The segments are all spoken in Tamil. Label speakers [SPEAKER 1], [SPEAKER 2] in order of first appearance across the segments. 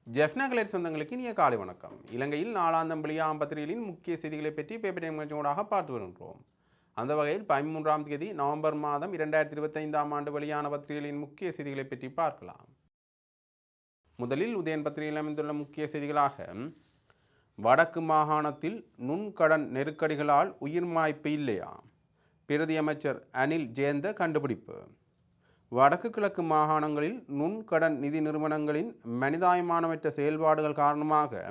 [SPEAKER 1] ஜெஃப்னா சொந்தங்களுக்கு இனிய காலை வணக்கம். இலங்கையில் நாளாந்தம் வெளியாகும் பத்திரிகைகளின் முக்கிய செய்திகளை பற்றி பேப்பர் நிகழ்ச்சியோடாக பார்த்து வருகின்றோம். அந்த வகையில் 13ஆம் தேதி நவம்பர் மாதம் 2025ஆம் ஆண்டு வெளியான பத்திரிகைகளின் முக்கிய செய்திகளை பற்றி பார்க்கலாம். முதலில் உதயன் பத்திரிகையில் அமைந்துள்ள முக்கிய செய்திகளாக, வடக்கு மாகாணத்தில் நுண்கடன் நெருக்கடிகளால் உயிர் மாய்ப்பு இல்லையா, பிரதி அமைச்சர் அனில் ஜெயந்த கண்டுபிடிப்பு. வடக்கு கிழக்கு மாகாணங்களில் நுண்கடன் நிதி நிறுவனங்களின் மனிதாயமானமற்ற செயல்பாடுகள் காரணமாக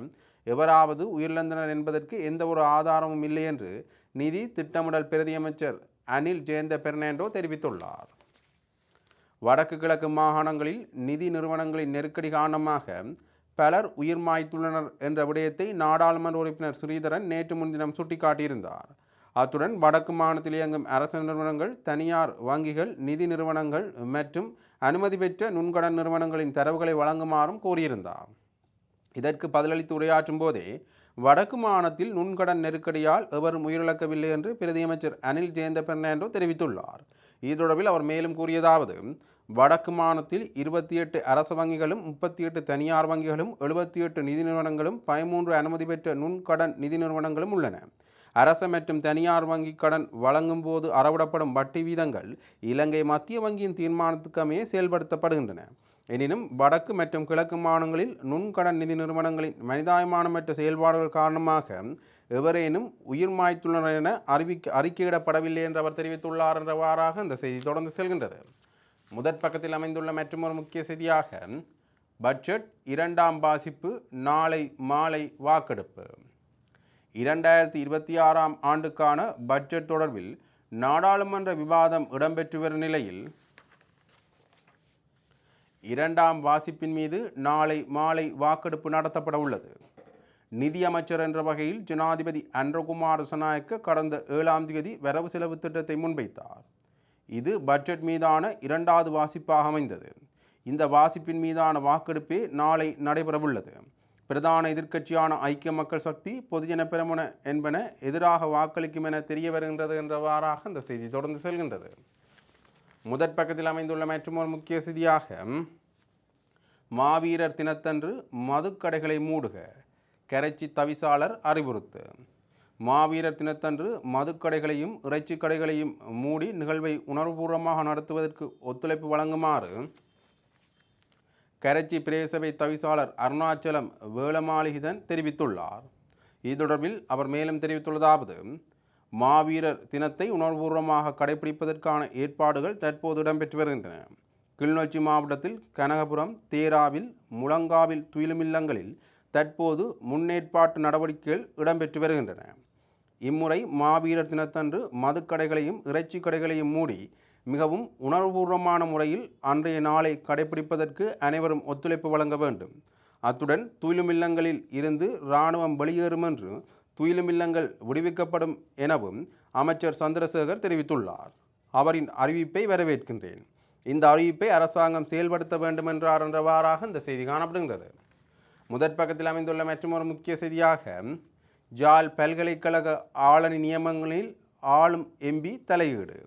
[SPEAKER 1] எவராவது உயிரிழந்தனர் என்பதற்கு எந்த ஒரு ஆதாரமும் இல்லை என்று நிதி திட்டமிடல் பிரதியமைச்சர் அனில் ஜெயந்த பெர்னாண்டோ தெரிவித்துள்ளார். வடக்கு கிழக்கு மாகாணங்களில் நிதி நிறுவனங்களின் நெருக்கடி காரணமாக பலர் உயிர் மாய்த்துள்ளனர் என்ற விடயத்தை நாடாளுமன்ற உறுப்பினர் ஸ்ரீதரன் நேற்று முன்தினம் சுட்டிக்காட்டியிருந்தார். அத்துடன் வடக்கு மாநிலத்தில் இயங்கும் அரசு நிறுவனங்கள், தனியார் வங்கிகள், நிதி நிறுவனங்கள் மற்றும் அனுமதி பெற்ற நுண்கடன் நிறுவனங்களின் தரவுகளை வழங்குமாறும் கோரியிருந்தார். இதற்கு பதிலளித்து உரையாற்றும் போதே வடக்கு மாநிலத்தில் நுண்கடன் நெருக்கடியால் எவரும் உயிரிழக்கவில்லை என்று பிரதியமைச்சர் அனில் ஜெயந்த பெர்னாண்டோ தெரிவித்துள்ளார். இது தொடர்பில் அவர் மேலும் கூறியதாவது, வடக்கு மாநிலத்தில் 28 அரசு வங்கிகளும் 38 தனியார் வங்கிகளும் 78 நிதி நிறுவனங்களும் 13 அனுமதி பெற்ற நுண்கடன் நிதி நிறுவனங்களும் உள்ளன. அரசு மற்றும் தனியார் வங்கி கடன் வழங்கும் போது அறவிடப்படும் வட்டி வீதங்கள் இலங்கை மத்திய வங்கியின் தீர்மானத்துக்கு அமைய செயல்படுத்தப்படுகின்றன. எனினும் வடக்கு மற்றும் கிழக்கு மாநிலங்களில் நுண்கடன் நிதி நிறுவனங்களின் மனிதாயமானமற்ற செயல்பாடுகள் காரணமாக எவரேனும் உயிர் மாய்த்துள்ளனர் என அறிக்கையிடப்படவில்லை என்று அவர் தெரிவித்துள்ளார் என்றவாறாக இந்த செய்தி தொடர்ந்து செல்கின்றது. முதற் பக்கத்தில் அமைந்துள்ள மற்றொரு முக்கிய செய்தியாக, பட்ஜெட் 2ஆம் வாசிப்பு நாளை மாலை வாக்கெடுப்பு. 2026ஆம் ஆண்டுக்கான பட்ஜெட் தொடர்பில் நாடாளுமன்ற விவாதம் இடம்பெற்று வரும் நிலையில் 2ஆம் வாசிப்பின் மீது நாளை மாலை வாக்கெடுப்பு நடத்தப்பட உள்ளது. நிதியமைச்சர் என்ற வகையில் ஜனாதிபதி அன்றகுமார் திசாநாயக்க கடந்த 7ஆம் தேதி வரவு செலவு திட்டத்தை முன்வைத்தார். இது பட்ஜெட் மீதான 2வது வாசிப்பாக அமைந்தது. இந்த வாசிப்பின் மீதான வாக்கெடுப்பே நாளை நடைபெறவுள்ளது. பிரதான எதிர்க்கட்சியான ஐக்கிய மக்கள் சக்தி, பொதுஜன பெரமுன என்பன எதிராக வாக்களிக்கும் என தெரிய வருகின்றது என்றவாறாக இந்த செய்தி தொடர்ந்து செல்கின்றது. முதற் பக்கத்தில் அமைந்துள்ள மற்றொரு முக்கிய செய்தியாக, மாவீரர் தினத்தன்று மதுக்கடைகளை மூடுக, கரைச்சி தவிசாளர் அறிவுறுத்து. மாவீரர் தினத்தன்று மதுக்கடைகளையும் இறைச்சி கடைகளையும் மூடி நிகழ்வை உணர்வுபூர்வமாக நடத்துவதற்கு ஒத்துழைப்பு வழங்குமாறு கரைச்சி பிரதேசபை தவிசாளர் அருணாச்சலம் வேளமாளிகிதன் தெரிவித்துள்ளார். இது தொடர்பில் அவர் மேலும் தெரிவித்துள்ளதாவது, மாவீரர் தினத்தை உணர்வுபூர்வமாக கடைபிடிப்பதற்கான ஏற்பாடுகள் தற்போது இடம்பெற்று வருகின்றன. கிளிநொச்சி மாவட்டத்தில் கனகபுரம், தேராவில், முழங்காவில் துயிலுமில்லங்களில் தற்போது முன்னேற்பாட்டு நடவடிக்கைகள் இடம்பெற்று வருகின்றன. இம்முறை மாவீரர் தினத்தன்று மதுக்கடைகளையும் இறைச்சி கடைகளையும் மூடி மிகவும் உணர்வுபூர்வமான முறையில் அன்றைய நாளை கடைபிடிப்பதற்கு அனைவரும் ஒத்துழைப்பு வழங்க வேண்டும். அத்துடன் துயிலுமில்லங்களில் இருந்து இராணுவம் வெளியேறும் என்று, துயிலுமில்லங்கள் விடுவிக்கப்படும் எனவும் அமைச்சர் சந்திரசேகர் தெரிவித்துள்ளார். அவரின் அறிவிப்பை வரவேற்கின்றேன். இந்த அறிவிப்பை அரசாங்கம் செயல்படுத்த வேண்டும் என்றார் என்றவாறாக இந்த செய்தி காணப்படுகின்றது. முதற் பக்கத்தில் அமைந்துள்ள மற்றொரு முக்கிய செய்தியாக, ஜாழ் பல்கலைக்கழக ஆளணி நியமனங்களில் ஆளும் எம்பி தலையீடு,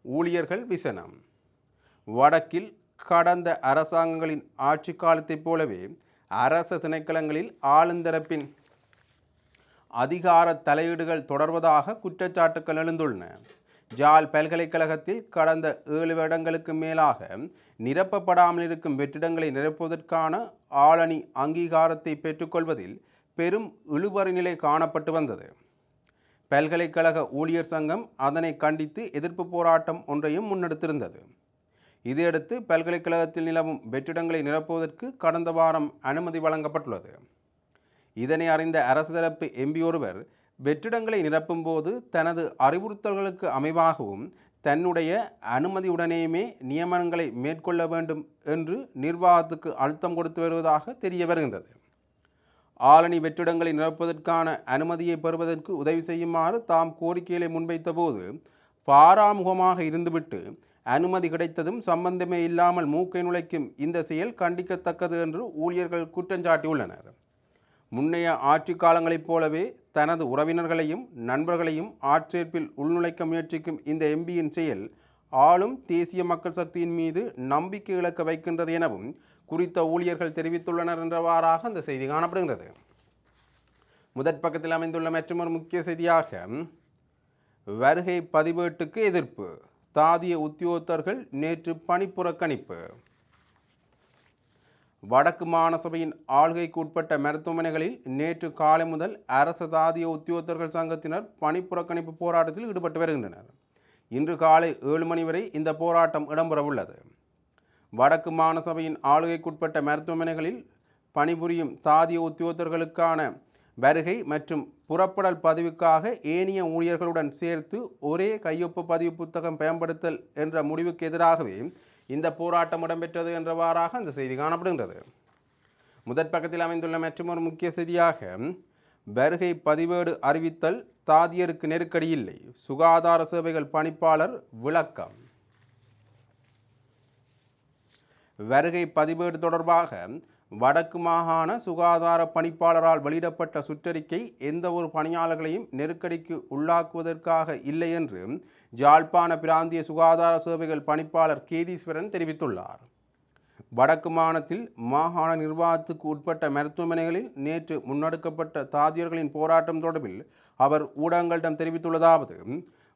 [SPEAKER 1] ஊழியர்கள் விசனம். வடக்கில் கடந்த அரசாங்கங்களின் ஆட்சி காலத்தைப் போலவே அரச திணைக்களங்களில் ஆளுந்தரப்பின் அதிகார தலையீடுகள் தொடர்வதாக குற்றச்சாட்டுக்கள் எழுந்துள்ளன. ஜாழ் பல்கலைக்கழகத்தில் கடந்த 7 வருடங்களுக்கு மேலாக நிரப்பப்படாமல் இருக்கும் வெற்றிடங்களை நிரப்புவதற்கான ஆளணி அங்கீகாரத்தை பெற்றுக்கொள்வதில் பெரும் இழுபறி நிலை காணப்பட்டு வந்தது. பல்கலைக்கழக ஊழியர் சங்கம் அதனை கண்டித்து எதிர்ப்பு போராட்டம் ஒன்றையும் முன்னெடுத்திருந்தது. இதையடுத்து பல்கலைக்கழகத்தில் நிலவும் வெற்றிடங்களை நிரப்புவதற்கு கடந்த வாரம் அனுமதி வழங்கப்பட்டுள்ளது. இதனை அறிந்த அரசு தரப்பு எம்பி ஒருவர் வெற்றிடங்களை நிரப்பும் போது தனது அறிவுறுத்தல்களுக்கு அமைவாகவும் தன்னுடைய அனுமதியுடனேயுமே நியமனங்களை மேற்கொள்ள வேண்டும் என்று நிர்வாகத்துக்கு அழுத்தம் கொடுத்து வருவதாக தெரிய வருகின்றது. ஆளணி வெற்றிடங்களை நிரப்புவதற்கான அனுமதியை பெறுவதற்கு உதவி செய்யுமாறு தாம் கோரிக்கைகளை முன்வைத்த போது பாராமுகமாக இருந்துவிட்டு அனுமதி கிடைத்ததும் சம்பந்தமே இல்லாமல் மூக்கை நுழைக்கும் இந்த செயல் கண்டிக்கத்தக்கது என்று ஊழியர்கள் குற்றஞ்சாட்டியுள்ளனர். முன்னைய ஆட்சி காலங்களைப் போலவே தனது உறவினர்களையும் நண்பர்களையும் ஆட்சேர்ப்பில் உள்நுழைக்க முயற்சிக்கும் இந்த எம்பியின் செயல் ஆளும் தேசிய மக்கள் சக்தியின் மீது நம்பிக்கை இழக்க வைக்கின்றது எனவும் குறித்த ஊழியர்கள் தெரிவித்துள்ளனர் என்றவாறாக அந்த செய்தி காணப்படுகிறது. முதற் பக்கத்தில் அமைந்துள்ள மற்றொரு முக்கிய செய்தியாக வருகை பதிவேட்டுக்கு எதிர்ப்பு, தாதிய உத்தியோகத்தர்கள் நேற்று பணிப்புறக்கணிப்பு. வடக்கு மாநசபையின் ஆளுகைக்கு உட்பட்ட மருத்துவமனைகளில் நேற்று காலை முதல் அரசு தாதிய உத்தியோகத்தர்கள் சங்கத்தினர் பணிப்புறக்கணிப்பு போராட்டத்தில் ஈடுபட்டு வருகின்றனர். இன்று காலை 7 மணி வரை இந்த போராட்டம் இடம்பெறவுள்ளது. வடக்கு மாநசபையின் ஆளுகைக்குட்பட்ட மருத்துவமனைகளில் பணிபுரியும் தாதிய உத்தியோகத்தர்களுக்கான வருகை மற்றும் புறப்படல் பதிவுக்காக ஏனைய ஊழியர்களுடன் சேர்த்து ஒரே கையொப்பு பதிவு புத்தகம் பயன்படுத்தல் என்ற முடிவுக்கு எதிராகவே இந்த போராட்டம் இடம்பெற்றது என்றவாறாக அந்த செய்தி காணப்படுகின்றது. முதற் பக்கத்தில் அமைந்துள்ள மற்றொரு முக்கிய செய்தியாக வருகை பதிவேடு அறிவித்தல் தாதியருக்கு நெருக்கடி இல்லை, சுகாதார சேவைகள் பணிப்பாளர் விளக்கம். வருகை பதிவேடு தொடர்பாக வடக்கு மாகாண சுகாதார பணிப்பாளரால் வெளியிடப்பட்ட சுற்றறிக்கை எந்த ஒரு பணியாளர்களையும் நெருக்கடிக்கு உள்ளாக்குவதற்காக இல்லை என்று யாழ்ப்பாண பிராந்திய சுகாதார சேவைகள் பணிப்பாளர் கேதீஸ்வரன் தெரிவித்துள்ளார். வடக்கு மாகாணத்தில் மாகாண நிர்வாகத்துக்கு உட்பட்ட மருத்துவமனைகளில் நேற்று முன்னெடுக்கப்பட்ட தாதியர்களின் போராட்டம் தொடர்பில் அவர் ஊடகங்களிடம் தெரிவித்துள்ளதாவது,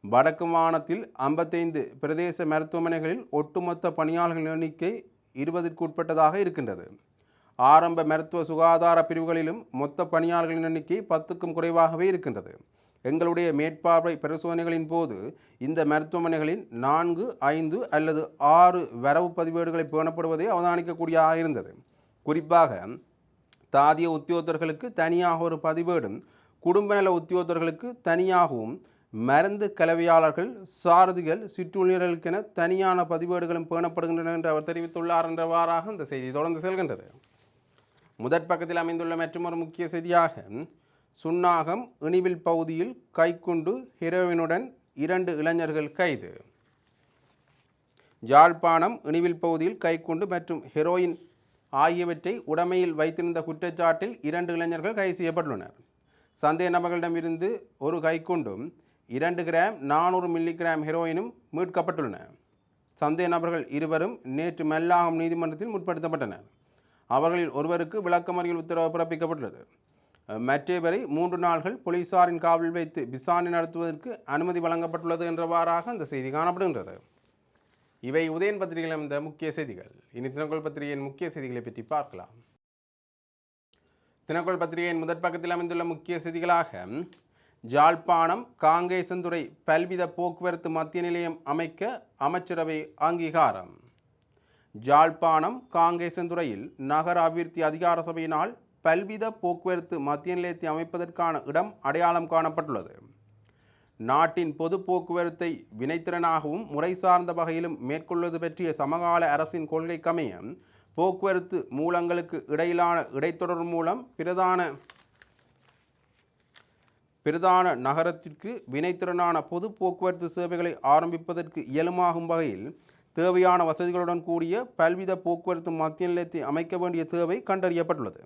[SPEAKER 1] வடக்கு மாகாணத்தில் 55 பிரதேச மருத்துவமனைகளில் ஒட்டுமொத்த பணியாளர்கள் எண்ணிக்கை 20ற்கு உட்பட்டதாக இருக்கின்றது. ஆரம்ப மருத்துவ சுகாதார பிரிவுகளிலும் மொத்த பணியாளர்களின் எண்ணிக்கை 10க்கும் குறைவாகவே இருக்கின்றது. எங்களுடைய மேற்பார்வை பரிசோதனைகளின் போது இந்த மருத்துவமனைகளில் 4, 5 அல்லது 6 வரவு பதிவேடுகளை பேணப்படுவதை அவதானிக்கக்கூடியதாக இருந்தது. குறிப்பாக தாதிய உத்தியோகத்தர்களுக்கு தனியாக ஒரு பதிவேடும், குடும்ப நல உத்தியோகத்தர்களுக்கு தனியாகவும், மருந்து கலவையாளர்கள், சாரதிகள், சிற்றூழியர்களுக்கென தனியான பதிவேடுகளும் பேணப்படுகின்றன என்று அவர் தெரிவித்துள்ளார் என்றவாறாக இந்த செய்தி தொடர்ந்து செல்கின்றது. முதற் பக்கத்தில் அமைந்துள்ள மற்றொரு முக்கிய செய்தியாக சுன்னாகம் இணிவில் பகுதியில் கைக்குண்டு ஹெரோயினுடன் 2 இளைஞர்கள் கைது. யாழ்ப்பாணம் இணிவில் பகுதியில் கைக்குண்டு மற்றும் ஹெரோயின் ஆகியவற்றை உடைமையில் வைத்திருந்த குற்றச்சாட்டில் 2 இளைஞர்கள் கைது செய்யப்பட்டுள்ளனர். சந்தேக நபர்களிடமிருந்து ஒரு கைக்குண்டும் 2 கிராம் 400 மில்லிகிராம் ஹெரோயினும் மீட்கப்பட்டுள்ளன. சந்தேக நபர்கள் இருவரும் நேற்று மெல்லாகம் நீதிமன்றத்தில் முற்படுத்தப்பட்டனர். அவர்களில் ஒருவருக்கு விளக்கமறியல் உத்தரவு பிறப்பிக்கப்பட்டுள்ளது. மற்றவரை 3 நாள்கள் போலீசாரின் காவலில் வைத்து விசாரணை நடத்துவதற்கு அனுமதி வழங்கப்பட்டுள்ளது என்றவாறாக அந்த செய்தி காணப்படுகின்றது. இவை உதயன் பத்திரிகையில் அமைந்த முக்கிய செய்திகள். இனி தினக்குரல் பத்திரிகையின் முக்கிய செய்திகளை பற்றி பார்க்கலாம். தினக்குரல் பத்திரிகையின் முதற் பக்கத்தில் அமைந்துள்ள முக்கிய செய்திகளாக யாழ்ப்பாணம் காங்கேசன்துறை பல்வித போக்குவரத்து மத்திய நிலையம் அமைக்க அமைச்சரவை அங்கீகாரம். யாழ்ப்பாணம் காங்கேசன்துறையில் நகர அபிவிருத்தி அதிகார சபையினால் பல்வித போக்குவரத்து மத்திய நிலையத்தை அமைப்பதற்கான இடம் அடையாளம் காணப்பட்டுள்ளது. நாட்டின் பொது போக்குவரத்தை வினைத்திறனாகவும் முறை சார்ந்த வகையிலும் மேற்கொள்வது பற்றிய சமகால அரசின் கொள்கைக்கமைய போக்குவரத்து மூலங்களுக்கு இடையிலான இடைத்தொடர் மூலம் பிரதான நகரத்திற்கு வினைத்திறனான பொது போக்குவரத்து சேவைகளை ஆரம்பிப்பதற்கு இயலுமாகும் வகையில் தேவையான வசதிகளுடன் கூடிய பல்வித போக்குவரத்து மத்திய நிலையத்தை அமைக்க வேண்டிய தேவை கண்டறியப்பட்டுள்ளது.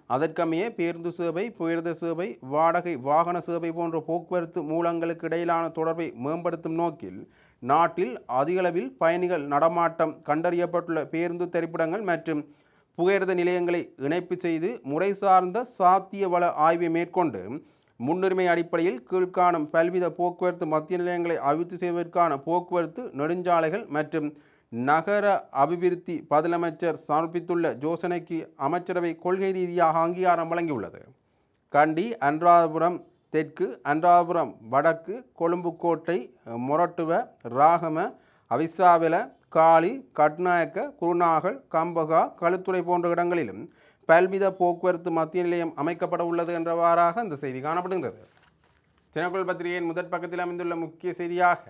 [SPEAKER 1] அதற்கமைய பேருந்து சேவை, புயர்த சேவை, வாடகை வாகன சேவை போன்ற போக்குவரத்து மூலங்களுக்கு இடையிலான தொடர்பை மேம்படுத்தும் நோக்கில் நாட்டில் அதிகளவில் பயணிகள் நடமாட்டம் கண்டறியப்பட்டுள்ள பேருந்து திரைப்படங்கள் மற்றும் புகையிரத நிலையங்களை இணைப்பு செய்து முறை சார்ந்த சாத்திய வள ஆய்வை மேற்கொண்டு முன்னுரிமை அடிப்படையில் கீழ்காணும் பல்வித போக்குவரத்து மத்திய நிலையங்களை அபிவிருத்தி செய்வதற்கான போக்குவரத்து நெடுஞ்சாலைகள் மற்றும் நகர அபிவிருத்தி பதிலமைச்சர் சமர்ப்பித்துள்ள யோசனைக்கு அமைச்சரவை கொள்கை ரீதியாக அங்கீகாரம் வழங்கியுள்ளது. கண்டி, அனுராதபுரம் தெற்கு, அனுராதபுரம் வடக்கு, கொழும்புக்கோட்டை, மொரட்டுவ, ராகம, அவிசாவெல, காலி, கட்நாயக்க, குருநாகல், கம்பகா, களுத்துறை போன்ற இடங்களிலும் பல்வித போக்குவரத்து மத்திய நிலையம் அமைக்கப்பட உள்ளது என்றவாறாக அந்த செய்தி காணப்படுகிறது. தினக்குரல் பத்திரிகையின் முதற் பக்கத்தில் அமைந்துள்ள முக்கிய செய்தியாக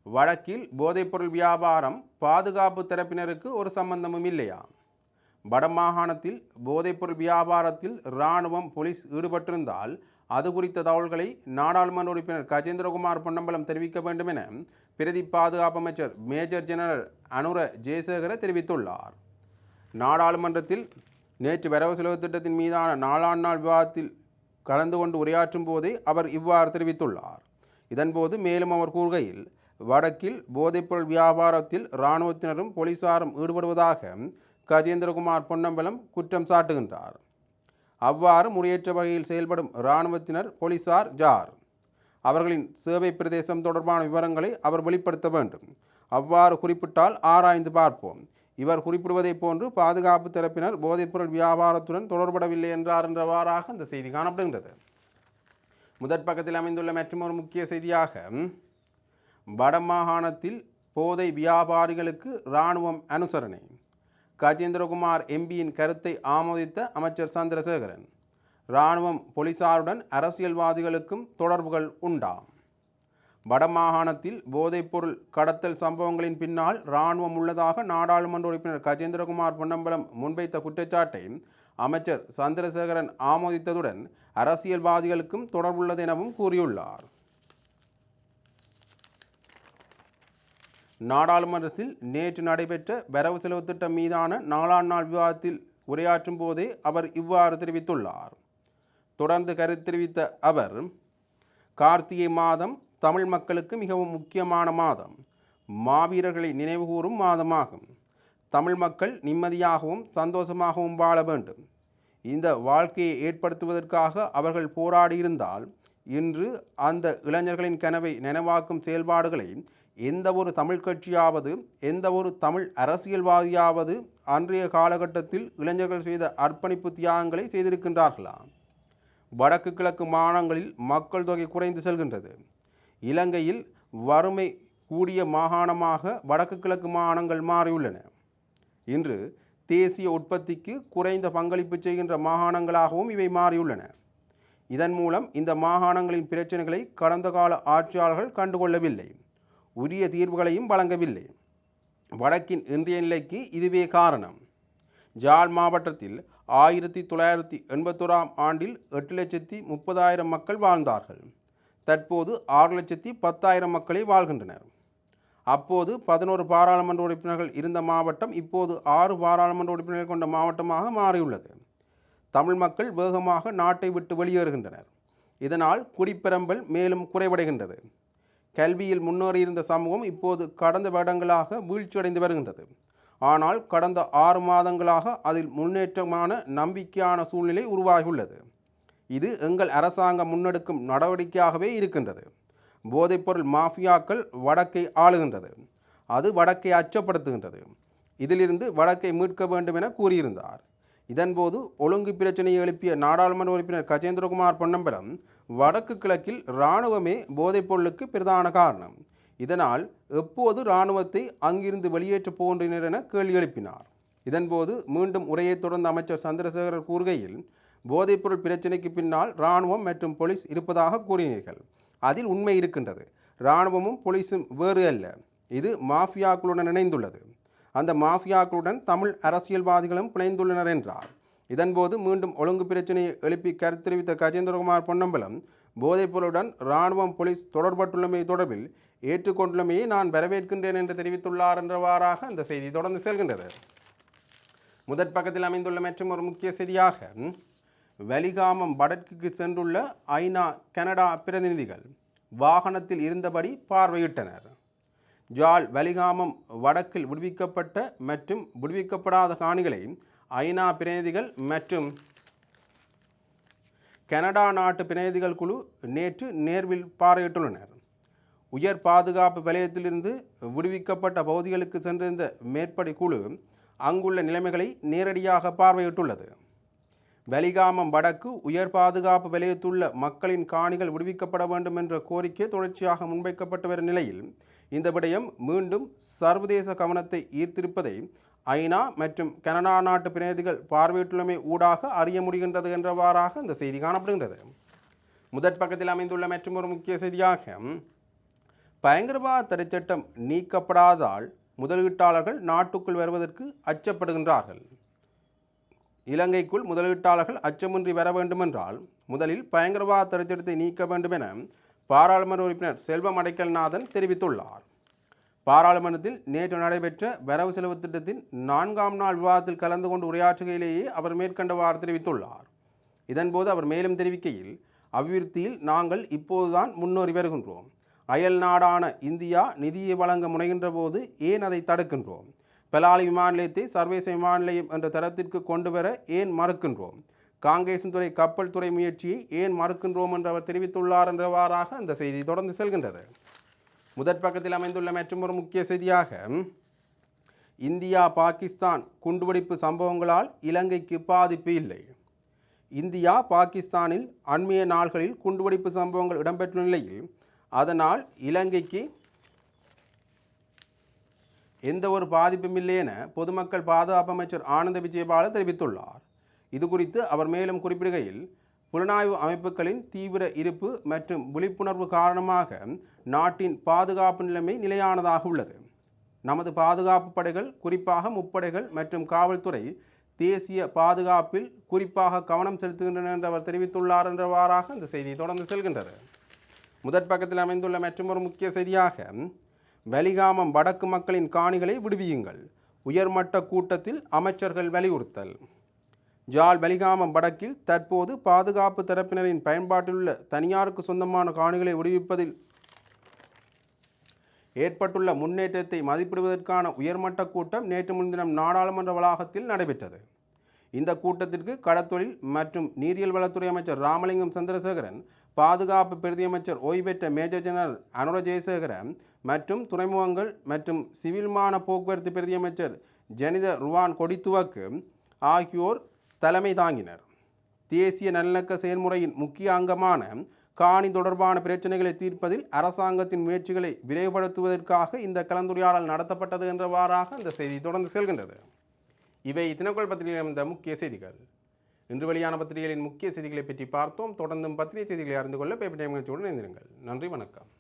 [SPEAKER 1] வடக்கில் போதைப்பொருள் வியாபாரம் பாதுகாப்பு தரப்பினருக்கு ஒரு சம்பந்தமும் இல்லையா? வடமாகாணத்தில் போதைப்பொருள் வியாபாரத்தில் இராணுவம், போலீஸ் ஈடுபட்டிருந்தால் அது குறித்த தகவல்களை நாடாளுமன்ற உறுப்பினர் கஜேந்திரகுமார் பொன்னம்பலம் தெரிவிக்க வேண்டும் என பிரதி பாதுகாப்பு அமைச்சர் மேஜர் ஜெனரல் அனுர ஜெயசேகர தெரிவித்துள்ளார். நாடாளுமன்றத்தில் நேற்று வரவு செலவு திட்டத்தின் மீதான 4ஆம் நாள் விவாதத்தில் கலந்து கொண்டு உரையாற்றும் போதே அவர் இவ்வாறு தெரிவித்துள்ளார். இதன்போது மேலும் அவர் கூறுகையில், வடக்கில் போதைப்பொருள் வியாபாரத்தில் இராணுவத்தினரும் போலீசாரும் ஈடுபடுவதாக கஜேந்திரகுமார் பொன்னம்பலம் குற்றம் சாட்டுகின்றார். அவ்வாறு முறையற்ற வகையில் செயல்படும் இராணுவத்தினர், போலீசார் யார்? அவர்களின் சேவை பிரதேசம் தொடர்பான விவரங்களை அவர் வெளிப்படுத்த வேண்டும். அவ்வாறு குறிப்பிட்டால் ஆராய்ந்து பார்ப்போம். இவர் குறிப்பிடுவதைப் போன்று பாதுகாப்பு தரப்பினர் போதைப்பொருள் வியாபாரத்துடன் தொடர்படவில்லை என்றார் என்றவாறாக இந்த செய்தி காணப்படுகின்றது. முதற் பக்கத்தில் அமைந்துள்ள மற்றொரு முக்கிய செய்தியாக, வடமாகாணத்தில் போதை வியாபாரிகளுக்கு இராணுவம் அனுசரணை. கஜேந்திரகுமார் எம்பியின் கருத்தை ஆமோதித்த அமைச்சர் சந்திரசேகரன். இராணுவம், போலீசாருடன் அரசியல்வாதிகளுக்கும் தொடர்புகள் உண்டா? வடமாகாணத்தில் போதைப்பொருள் கடத்தல் சம்பவங்களின் பின்னால் இராணுவம் உள்ளதாக நாடாளுமன்ற உறுப்பினர் கஜேந்திரகுமார் பொன்னம்பலம் முன்வைத்த குற்றச்சாட்டை அமைச்சர் சந்திரசேகரன் ஆமோதித்ததுடன் அரசியல்வாதிகளுக்கும் தொடர்புள்ளது எனவும் கூறியுள்ளார். நாடாளுமன்றத்தில் நேற்று நடைபெற்ற வரவு செலவு திட்டம் மீதான நாளாம் நாள் விவாதத்தில் உரையாற்றும் போதே அவர் இவ்வாறு தெரிவித்துள்ளார். தொடர்ந்து கருத்து தெரிவித்த அவர், கார்த்திகை மாதம் தமிழ் மக்களுக்கு மிகவும் முக்கியமான மாதம், மாவீரர்களை நினைவுகூரும் மாதமாகும். தமிழ் மக்கள் நிம்மதியாகவும் சந்தோஷமாகவும் வாழ வேண்டும். இந்த வாழ்க்கையை ஏற்படுத்துவதற்காக அவர்கள் போராடியிருந்தால் இன்று அந்த இளைஞர்களின் கனவை நனவாக்கும் செயல்பாடுகளை எந்த ஒரு தமிழ் கட்சியாவது, எந்த ஒரு தமிழ் அரசியல்வாதியாவது அன்றைய காலகட்டத்தில் இளைஞர்கள் செய்த அர்ப்பணிப்பு தியாகங்களை செய்திருக்கின்றார்களா? வடக்கு கிழக்கு மாகாணங்களில் மக்கள் தொகை குறைந்து செல்கின்றது. இலங்கையில் வறுமை கூடிய மாகாணமாக வடக்கு கிழக்கு மாகாணங்கள் மாறியுள்ளன. இன்று தேசிய உற்பத்திக்கு குறைந்த பங்களிப்பு செய்கின்ற மாகாணங்களாகவும் இவை மாறியுள்ளன. இதன் மூலம் இந்த மாகாணங்களின் பிரச்சனைகளை கடந்த கால ஆட்சியாளர்கள் கண்டுகொள்ளவில்லை, உரிய தீர்வுகளையும் வழங்கவில்லை. வடக்கின் இன்றைய நிலைக்கு இதுவே காரணம். ஜாழ் மாவட்டத்தில் 1981 ஆண்டில் 8,30,000 மக்கள் வாழ்ந்தார்கள். தற்போது 6,10,000 மக்களே வாழ்கின்றனர். அப்போது 11 பாராளுமன்ற உறுப்பினர்கள் இருந்த மாவட்டம் இப்போது 6 பாராளுமன்ற உறுப்பினர்கள் கொண்ட மாவட்டமாக மாறியுள்ளது. தமிழ் மக்கள் வேகமாக நாட்டை விட்டு வெளியேறுகின்றனர். இதனால் குடிப்பெரம்பல் மேலும் குறைவடைகின்றது. கல்வியில் முன்னேறியிருந்த சமூகம் இப்போது கடந்த வருடங்களாக வீழ்ச்சியடைந்து வருகின்றது. ஆனால் கடந்த 6 மாதங்களாக அதில் முன்னேற்றமான நம்பிக்கையான சூழ்நிலை உருவாகியுள்ளது. இது எங்கள் அரசாங்கம் முன்னெடுக்கும் நடவடிக்கையாகவே இருக்கின்றது. போதைப்பொருள் மாஃபியாக்கள் வடக்கை ஆளுகின்றது. அது வடக்கை அச்சப்படுத்துகின்றது. இதிலிருந்து வடக்கை மீட்க வேண்டும் என கூறியிருந்தார். இதன்போது ஒழுங்கு பிரச்சனையை எழுப்பிய நாடாளுமன்ற உறுப்பினர் கஜேந்திரகுமார் பொன்னம்பலம், வடக்கு கிழக்கில் இராணுவமே போதைப்பொருளுக்கு பிரதான காரணம், இதனால் எப்போது இராணுவத்தை அங்கிருந்து வெளியேற்றப் போகின்றனர் என கேள்வி எழுப்பினார். இதன்போது மீண்டும் உரையை தொடர்ந்த அமைச்சர் சந்திரசேகரர் கூறுகையில், போதைப்பொருள் பிரச்சனைக்கு பின்னால் இராணுவம் மற்றும் போலீஸ் இருப்பதாக கூறினீர்கள். அதில் உண்மை இருக்கின்றது. இராணுவமும் போலீஸும் வேறு அல்ல. இது மாஃபியாக்களுடன் இணைந்துள்ளது. அந்த மாஃபியாக்களுடன் தமிழ் அரசியல்வாதிகளும் பிணைந்துள்ளனர் என்றார். இதன்போது மீண்டும் ஒழுங்கு பிரச்சனையை எழுப்பி கருத்து தெரிவித்த கஜேந்திரகுமார் பொன்னம்பலம், போதைப்பொருளுடன் இராணுவம், போலீஸ் தொடர்பட்டுள்ளமை தொடர்பில் ஏற்றுக்கொண்டுள்ளமையை நான் வரவேற்கின்றேன் என்று தெரிவித்துள்ளார் என்றவாறாக இந்த செய்தி தொடர்ந்து செல்கின்றது. முதற் பக்கத்தில் அமைந்துள்ள மற்றும் ஒரு முக்கிய செய்தியாக, வலிகாமம் வடக்குக்கு சென்றுள்ள ஐநா கனடா பிரதிநிதிகள் வாகனத்தில் இருந்தபடி பார்வையிட்டனர். ஜாழ் வலிகாமம் வடக்கில் விடுவிக்கப்பட்ட மற்றும் விடுவிக்கப்படாத காணிகளை ஐநா பிரதிநிதிகள் மற்றும் கனடா நாட்டு பிரதிநிதிகள் குழு நேற்று நேர்வில் பார்வையிட்டுள்ளனர். உயர் பாதுகாப்பு வலயத்திலிருந்து விடுவிக்கப்பட்ட பகுதிகளுக்கு சென்றிருந்த மேற்படி குழு அங்குள்ள நிலைமைகளை நேரடியாக பார்வையிட்டுள்ளது. வலிகாமம் வடக்கு உயர் பாதுகாப்பு வலயத்துள்ள மக்களின் காணிகள் விடுவிக்கப்பட வேண்டும் என்ற கோரிக்கை தொடர்ச்சியாக முன்வைக்கப்பட்டு வரும் நிலையில் இந்த விடயம் மீண்டும் சர்வதேச கவனத்தை ஈர்த்திருப்பதை ஐநா மற்றும் கனடா நாட்டு பிரதிநிதிகள் பார்வையிட்டுள்ளமை ஊடாக அறிய முடிகின்றது என்றவாறாக இந்த செய்தி காணப்படுகின்றது. முதற் பக்கத்தில் அமைந்துள்ள மற்றும் ஒரு முக்கிய செய்தியாக, பயங்கரவாத தடைச்சட்டம் நீக்கப்படாதால் முதலீட்டாளர்கள் நாட்டுக்குள் வருவதற்கு அச்சப்படுகின்றார்கள். இலங்கைக்குள் முதலீட்டாளர்கள் அச்சமின்றி வர வேண்டுமென்றால் முதலில் பயங்கரவாத தடைச்சட்டத்தை நீக்க வேண்டும் என பாராளுமன்ற உறுப்பினர் செல்வம் அடைக்கல்நாதன் தெரிவித்துள்ளார். பாராளுமன்றத்தில் நேற்று நடைபெற்ற வரவு செலவு திட்டத்தின் 4ஆம் நாள் விவாதத்தில் கலந்து கொண்டு உரையாற்றுகையிலேயே அவர் மேற்கண்டவாறு தெரிவித்துள்ளார். இதன்போது அவர் மேலும் தெரிவிக்கையில், அபிவிருத்தியில் நாங்கள் இப்போதுதான் முன்னேறி வருகின்றோம். அயல் நாடான இந்தியா நிதியை வழங்க முனைகின்ற போது ஏன் அதை தடுக்கின்றோம்? பலாலி விமான நிலையத்தை சர்வதேச விமான நிலையம் என்ற தரத்திற்கு கொண்டு வர ஏன் மறுக்கின்றோம்? காங்கேசன்துறை கப்பல் துறை முயற்சியை ஏன் மறுக்கின்றோம் என்று அவர் தெரிவித்துள்ளார் என்றவாறாக அந்த செய்தி தொடர்ந்து செல்கின்றது. முதற் பக்கத்தில் அமைந்துள்ள மற்றொரு முக்கிய செய்தியாக, இந்தியா பாகிஸ்தான் குண்டுவெடிப்பு சம்பவங்களால் இலங்கைக்கு பாதிப்பு இல்லை. இந்தியா பாகிஸ்தானில் அண்மைய நாள்களில் குண்டுவெடிப்பு சம்பவங்கள் இடம்பெற்றுள்ள நிலையில் அதனால் இலங்கைக்கு எந்த ஒரு பாதிப்பும் இல்லை என பொதுமக்கள் பாதுகாப்பு அமைச்சர் ஆனந்த விஜயபால தெரிவித்துள்ளார். இது குறித்து அவர் மேலும் குறிப்பிடுகையில், புலனாய்வு அமைப்புகளின் தீவிர இருப்பு மற்றும் விழிப்புணர்வு காரணமாக நாட்டின் பாதுகாப்பு நிலைமை நிலையானதாக உள்ளது. நமது பாதுகாப்பு படைகள், குறிப்பாக முப்படைகள் மற்றும் காவல்துறை தேசிய பாதுகாப்பில் குறிப்பாக கவனம் செலுத்துகின்றன என்று அவர் தெரிவித்துள்ளார் என்றவாறாக இந்த செய்தி தொடர்ந்து செல்கின்றது. முதற் பக்கத்தில் அமைந்துள்ள மற்றொரு முக்கிய செய்தியாக, வலிகாமம் வடக்கு மக்களின் காணிகளை விடுவியுங்கள், உயர்மட்ட கூட்டத்தில் அமைச்சர்கள் வலியுறுத்தல். ஜாழ் வலிகாமம் வடக்கில் தற்போது பாதுகாப்பு தரப்பினரின் பயன்பாட்டிலுள்ள தனியாருக்கு சொந்தமான காணிகளை விடுவிப்பதில் ஏற்பட்டுள்ள முன்னேற்றத்தை மதிப்பிடுவதற்கான உயர்மட்ட கூட்டம் நேற்று முன்தினம் நாடாளுமன்ற வளாகத்தில் நடைபெற்றது. இந்த கூட்டத்திற்கு கடத்தொழில் மற்றும் நீரியல் வளத்துறை அமைச்சர் ராமலிங்கம் சந்திரசேகரன், பாதுகாப்பு பிரதியமைச்சர் ஓய்வு பெற்ற மேஜர் ஜெனரல் அனுர ஜெயசேகரன் மற்றும் துறைமுகங்கள் மற்றும் சிவில் விமான போக்குவரத்து பிரதியமைச்சர் ஜனித ருவான் கொடித்துவக்கு ஆகியோர் தலைமை தாங்கினர். தேசிய நல்லிணக்க செயல்முறையின் முக்கிய அங்கமான காணி தொடர்பான பிரச்சனைகளை தீர்ப்பதில் அரசாங்கத்தின் முயற்சிகளை விரைவுபடுத்துவதற்காக இந்த கலந்துரையாடல் நடத்தப்பட்டது என்றவாறாக இந்த செய்தி தொடர்ந்து செல்கின்றது. இவை தினக்குரல் பத்திரிகையில் இந்த முக்கிய செய்திகள். இன்று வெளியான பத்திரிகைகளின் முக்கிய செய்திகளை பற்றி பார்த்தோம். தொடர்ந்தும் பத்திரிகை செய்திகளை அறிந்து கொள்ள பேப்பர் டைம் நிகழ்ச்சியுடன் இணைந்திருங்கள். நன்றி, வணக்கம்.